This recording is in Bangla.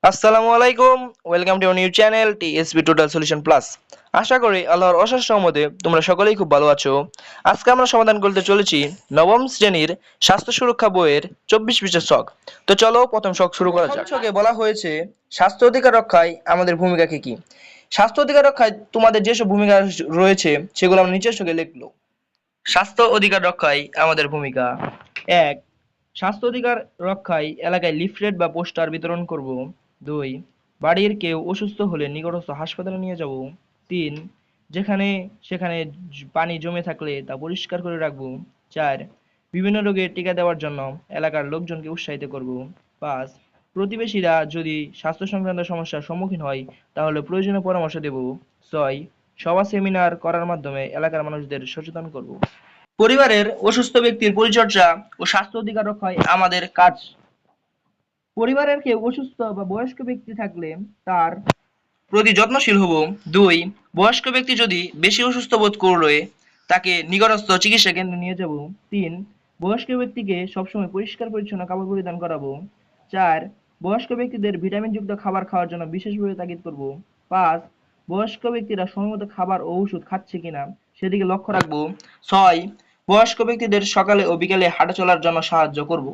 আসসালামু আলাইকুম। Welcome to new channel TSB total solution plus. আশা করি আল্লাহর অশেষ রহমতে তোমরা সকলেই খুব ভালো আছো। আজকে আমরা সমাধান করতে চলেছি নবম শ্রেণীর স্বাস্থ্য সুরক্ষা বইয়ের 24 পৃষ্ঠার ছক। তো চলো প্রথম ছক শুরু করা যাক। ছকে বলা হয়েছে স্বাস্থ্য অধিকার রক্ষায় আমাদের ভূমিকা কি কি। স্বাস্থ্য অধিকার রক্ষায় তোমাদের যেসব ভূমিকা রয়েছে সেগুলো আমরা নিচের ছকে লিখলো। স্বাস্থ্য অধিকার রক্ষায় আমাদের ভূমিকা: ১. স্বাস্থ্য অধিকার রক্ষায় এলাকায় লিফলেট বা পোস্টার বিতরণ করব। ২. বাড়ির কেউ অসুস্থ হলে নিকটস্থ হাসপাতালে নিয়ে যাব। ৩. যেখানে সেখানে পানি জমে থাকলে তা পরিষ্কার করে রাখব। ৪. বিভিন্ন রোগের টিকা দেওয়ার জন্য এলাকার লোকজনকে উৎসাহিত করব। ৫. প্রতিবেশীরা যদি স্বাস্থ্য সংক্রান্ত সমস্যার সম্মুখীন হয় তাহলে প্রয়োজনীয় পরামর্শ দেব। ৬. সভা সেমিনার করার মাধ্যমে এলাকার মানুষদের সচেতন করব। পরিবারের অসুস্থ ব্যক্তির পরিচর্যা ও স্বাস্থ্য অধিকার রক্ষায় আমাদের কাজ: পরিবারের কেউ অসুস্থ বা বয়স্ক ব্যক্তি থাকলে তার প্রতি যত্নশীল হব। ২. বয়স্ক ব্যক্তি যদি বেশি অসুস্থ বোধ করলে তাকে নিকটস্থ চিকিৎসা কেন্দ্রে নিয়ে যাব। ৩. বয়স্ক ব্যক্তিকে সবসময় পরিষ্কার পরিচ্ছন্ন কাপড় পরিধান করাবো। ৪. বয়স্ক ব্যক্তিদের ভিটামিনযুক্ত খাবার খাওয়ার জন্য বিশেষভাবে তাগিদ করব। ৫. বয়স্ক ব্যক্তিরা সময়মতো খাবার ও ওষুধ খাচ্ছে কিনা সেদিকে লক্ষ্য রাখবো। ৬. বয়স্ক ব্যক্তিদের সকালে ও বিকালে হাঁটা চলার জন্য সাহায্য করব।